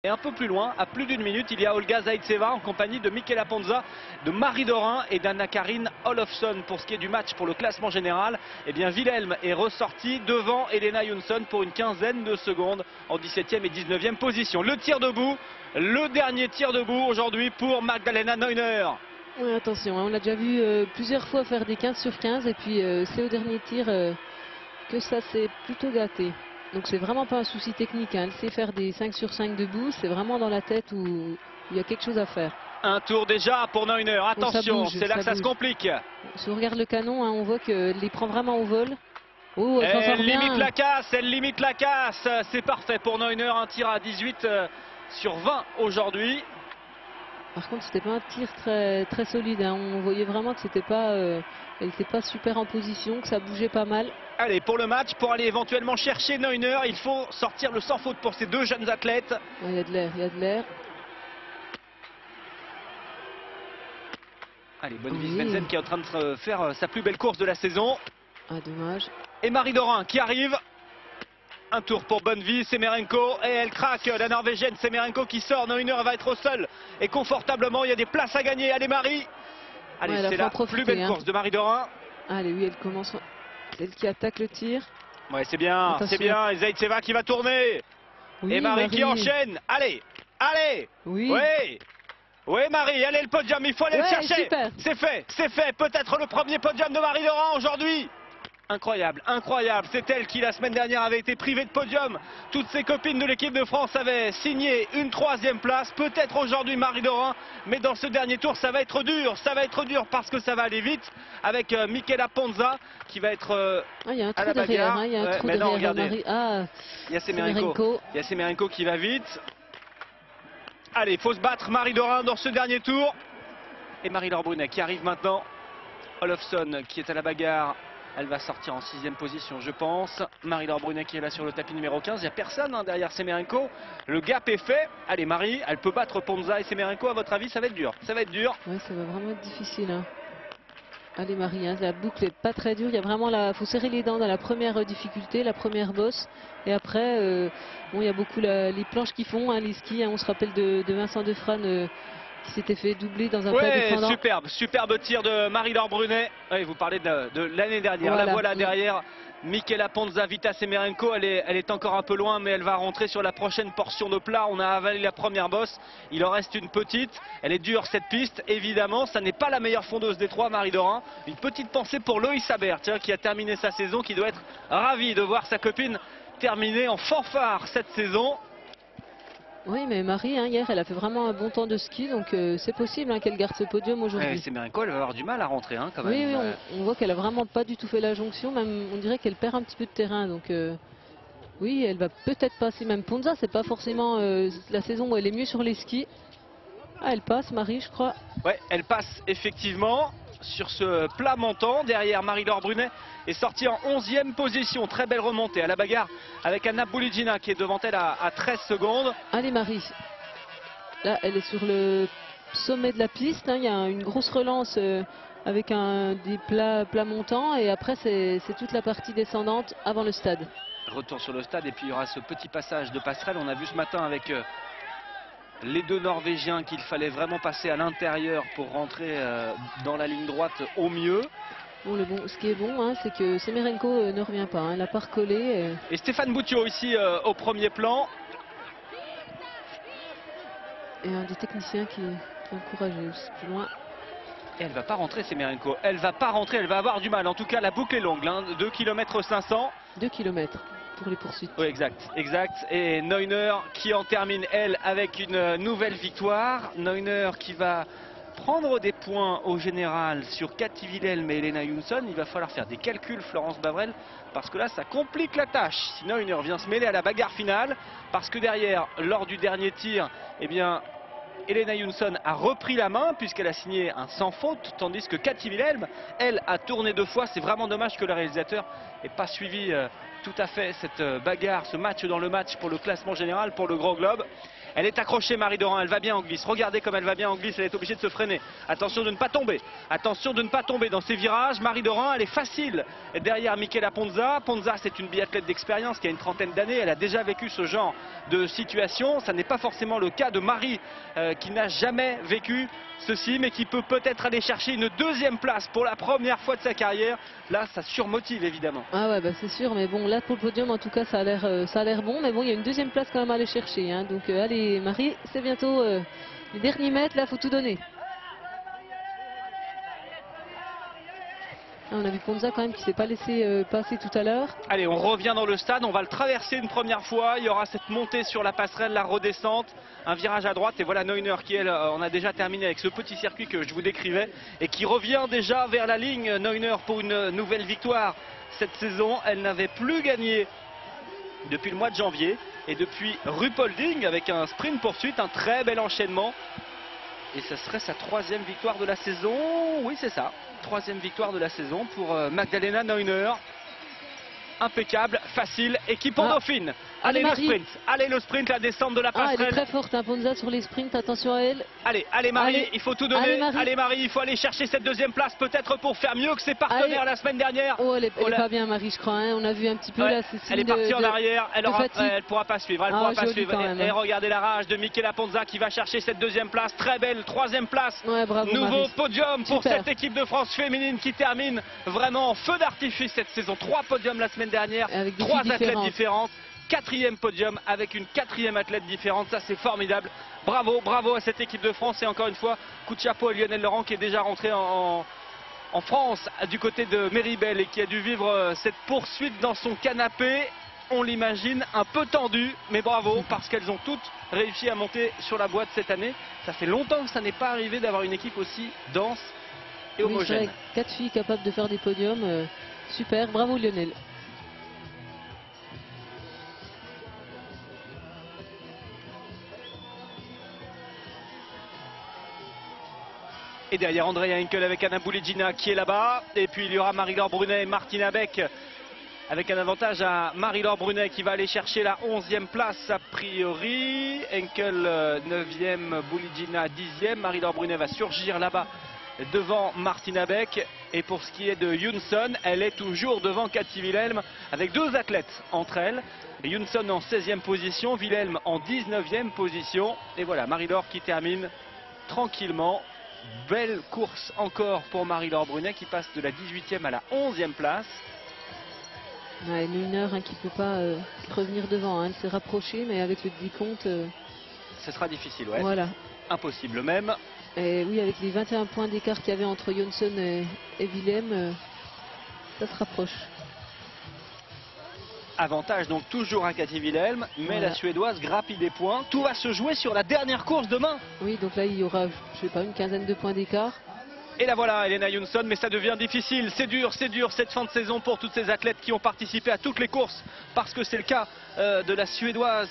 Et un peu plus loin, à plus d'une minute, il y a Olga Zaïtseva en compagnie de Michaela Ponza, de Marie Dorin et d'Anna-Karin Olofsson. Pour ce qui est du match pour le classement général, eh bien Wilhelm est ressorti devant Helena Jonsson pour une quinzaine de secondes en 17e et 19e position. Le tir debout, le dernier tir debout aujourd'hui pour Magdalena Neuner. Oui, attention, on l'a déjà vu plusieurs fois faire des 15 sur 15 et puis c'est au dernier tir que ça s'est plutôt gâté. Donc c'est vraiment pas un souci technique, hein. Elle sait faire des 5 sur 5 debout, c'est vraiment dans la tête où il y a quelque chose à faire. Un tour déjà pour Neuner, attention, c'est là que ça se complique. Si on regarde le canon, hein, on voit qu'elle les prend vraiment au vol. Oh, elle limite la casse, elle limite la casse, c'est parfait pour Neuner, un tir à 18 sur 20 aujourd'hui. Par contre, c'était pas un tir très solide, hein. On voyait vraiment que c'était pas, elle n'était pas super en position, que ça bougeait pas mal. Allez, pour le match, pour aller éventuellement chercher Neuner, il faut sortir le sans faute pour ces deux jeunes athlètes. Il y a de l'air, il y a de l'air. Allez, Bonnevis Benzem qui est en train de faire sa plus belle course de la saison. Ah, dommage. Et Marie Dorin qui arrive. Un tour pour Bonnevis, Semerenko, et elle craque, la Norvégienne Semerenko qui sort. Neuner va être au sol et confortablement, il y a des places à gagner. Allez Marie. Allez, c'est la plus belle course de Marie Dorin. Allez, oui, elle commence. C'est elle qui attaque le tir. Ouais, c'est bien, c'est bien. Et Zaïtseva qui va tourner. Oui, et Marie qui enchaîne. Allez, allez. Oui. Oui. Oui, Marie, allez le podium, il faut aller le chercher. C'est fait, c'est fait. Peut-être le premier podium de Marie Dorin aujourd'hui. Incroyable, incroyable. C'est elle qui la semaine dernière avait été privée de podium. Toutes ses copines de l'équipe de France avaient signé une 3e place. Peut-être aujourd'hui Marie Dorin, mais dans ce dernier tour ça va être dur. Ça va être dur parce que ça va aller vite avec Michaela Ponza qui va être il y a un trou à la derrière, bagarre. Il y a un trou derrière, regardez. Marie. Ah, il y a Semerenko. Il y a Semerenko qui va vite. Allez, il faut se battre Marie Dorin dans ce dernier tour. Et Marie-Laure Brunet qui arrive maintenant. Olofsson qui est à la bagarre. Elle va sortir en 6e position, je pense. Marie-Laure Brunet qui est là sur le tapis numéro 15. Il n'y a personne derrière Semerenko. Le gap est fait. Allez, Marie, elle peut battre Ponza et Semerenko. À votre avis, ça va être dur. Ça va être dur. Oui, ça va vraiment être difficile. Hein. Allez, Marie, hein, la boucle n'est pas très dure. Il y a vraiment faut serrer les dents dans la première difficulté, la première bosse. Et après, bon, il y a beaucoup les planches qui font, hein, les skis. Hein, on se rappelle de Vincent Defrane. Qui s'était fait doubler dans un plat défendant. Superbe tir de Marie-Laure Brunet. Oui, vous parlez de l'année dernière. Voilà. La voilà derrière Michaela Ponza, Vita Semerenko. Elle est encore un peu loin, mais elle va rentrer sur la prochaine portion de plat. On a avalé la première bosse. Il en reste une petite. Elle est dure cette piste, évidemment. Ça n'est pas la meilleure fondeuse des trois, Marie Dorin. Une petite pensée pour Loïs Habert, qui a terminé sa saison, qui doit être ravi de voir sa copine terminer en fanfare cette saison. Oui, mais Marie, hein, hier, elle a fait vraiment un bon temps de ski, donc c'est possible hein, qu'elle garde ce podium aujourd'hui. Semerenko, elle va avoir du mal à rentrer quand même. Oui, on voit qu'elle a vraiment pas du tout fait la jonction, même on dirait qu'elle perd un petit peu de terrain, donc oui, elle va peut-être passer. Même Ponza, c'est pas forcément la saison où elle est mieux sur les skis. Ah, elle passe, Marie, je crois. Ouais, elle passe effectivement sur ce plat montant. Derrière, Marie-Laure Brunet est sortie en 11e position. Très belle remontée à la bagarre avec Anna Bouligina qui est devant elle à 13 secondes. Allez, Marie. Là, elle est sur le sommet de la piste. Hein. Il y a une grosse relance avec des plats montants. Et après, c'est toute la partie descendante avant le stade. Retour sur le stade et puis il y aura ce petit passage de passerelle. On a vu ce matin avec les deux Norvégiens qu'il fallait vraiment passer à l'intérieur pour rentrer dans la ligne droite au mieux. Bon, ce qui est bon, hein, c'est que Semerenko ne revient pas. Hein, elle n'a pas recollé. Et Stéphane Boutiot ici au premier plan. Et un des techniciens qui est encouragé aussi plus loin. Et elle va pas rentrer, Semerenko. Elle va pas rentrer, elle va avoir du mal. En tout cas, la boucle est longue. 2 km 500. 2 km. Pour les poursuites. Oui, exact. Et Neuner qui en termine, elle, avec une nouvelle victoire. Neuner qui va prendre des points au général sur Cathy Wilhelm et Helena Jonsson. Il va falloir faire des calculs, Florence Bavrel, parce que là, ça complique la tâche. Si Neuner vient se mêler à la bagarre finale, parce que derrière, lors du dernier tir, eh bien, Helena Jonsson a repris la main puisqu'elle a signé un sans faute, tandis que Cathy Wilhelm, elle, a tourné 2 fois. C'est vraiment dommage que le réalisateur n'ait pas suivi tout à fait cette bagarre, ce match dans le match pour le classement général, pour le Grand Globe. Elle est accrochée, Marie Dorin, elle va bien en glisse. Regardez comme elle va bien en glisse, elle est obligée de se freiner. Attention de ne pas tomber. Attention de ne pas tomber dans ces virages. Marie Dorin, elle est facile derrière Michela Ponza. Ponza, c'est une biathlète d'expérience qui a une trentaine d'années. Elle a déjà vécu ce genre de situation. Ça n'est pas forcément le cas de Marie qui n'a jamais vécu ceci, mais qui peut peut-être aller chercher une deuxième place pour la première fois de sa carrière. Là, ça surmotive évidemment. Ah ouais, bah c'est sûr, mais bon, là pour le podium, en tout cas, ça a l'air bon, mais bon, il y a une deuxième place quand même à aller chercher, hein. Donc allez, Marie, c'est bientôt les derniers mètres, là, faut tout donner. Ah, on a vu Ponza quand même qui s'est pas laissé passer tout à l'heure. Allez, on revient dans le stade, on va le traverser une première fois. Il y aura cette montée sur la passerelle, la redescente, un virage à droite. Et voilà Neuner qui, elle, on a déjà terminé avec ce petit circuit que je vous décrivais. Et qui revient déjà vers la ligne, Neuner, pour une nouvelle victoire. Cette saison, elle n'avait plus gagné depuis le mois de janvier. Et depuis Ruhpolding, avec un sprint poursuite, un très bel enchaînement. Et ce serait sa troisième victoire de la saison. Oui, c'est ça. Troisième victoire de la saison pour Magdalena Neuner. Impeccable, facile, équipe en dauphine. Allez le sprint, allez le sprint, la descente de la passerelle. Elle est très forte, hein, Ponza sur les sprints, attention à elle. Allez Marie, il faut tout donner. Allez Marie, il faut aller chercher cette deuxième place peut-être pour faire mieux que ses partenaires la semaine dernière. Oh, elle est pas bien Marie, je crois, hein. On a vu un petit peu là. Elle est partie en arrière, elle ne pourra pas suivre. Elle pourra pas suivre. Et regardez la rage de Michela Ponza qui va chercher cette deuxième place, très belle, troisième place. Ouais, bravo, nouveau Marie. podium pour cette équipe de France féminine qui termine vraiment en feu d'artifice cette saison. 3 podiums la semaine dernière, avec 3 athlètes différentes. 4e podium avec une 4e athlète différente, ça c'est formidable. Bravo, bravo à cette équipe de France et encore une fois, coup de chapeau à Lionel Laurent qui est déjà rentré en France du côté de Méribel et qui a dû vivre cette poursuite dans son canapé. On l'imagine un peu tendu, mais bravo parce qu'elles ont toutes réussi à monter sur la boîte cette année. Ça fait longtemps que ça n'est pas arrivé d'avoir une équipe aussi dense et homogène. Oui, 4 filles capables de faire des podiums, super, bravo Lionel. Et derrière Andrea Henkel avec Anna Bouligina qui est là-bas. Et puis il y aura Marie-Laure Brunet et Martina Beck avec un avantage à Marie-Laure Brunet qui va aller chercher la 11e place a priori. Henkel 9e, Bouligina 10e. Marie-Laure Brunet va surgir là-bas devant Martina Beck. Et pour ce qui est de Jonsson, elle est toujours devant Cathy Wilhelm avec 2 athlètes entre elles. Jonsson en 16e position, Wilhelm en 19e position. Et voilà, Marie-Laure qui termine tranquillement. Belle course encore pour Marie-Laure Brunet qui passe de la 18e à la 11e place. Ouais, Neuner qui ne peut pas revenir devant, hein. Elle s'est rapprochée mais avec le décompte... Ce sera difficile, ouais. Voilà. Impossible même. Et oui, avec les 21 points d'écart qu'il y avait entre Jonsson et Wilhelm, ça se rapproche. Avantage donc toujours à Cathy Wilhelm, mais voilà. La Suédoise grappille des points. Tout va se jouer sur la dernière course demain. Oui, donc là il y aura, je sais pas, une quinzaine de points d'écart. Et là voilà, Helena Jonsson, mais ça devient difficile. C'est dur cette fin de saison pour toutes ces athlètes qui ont participé à toutes les courses, parce que c'est le cas de la Suédoise.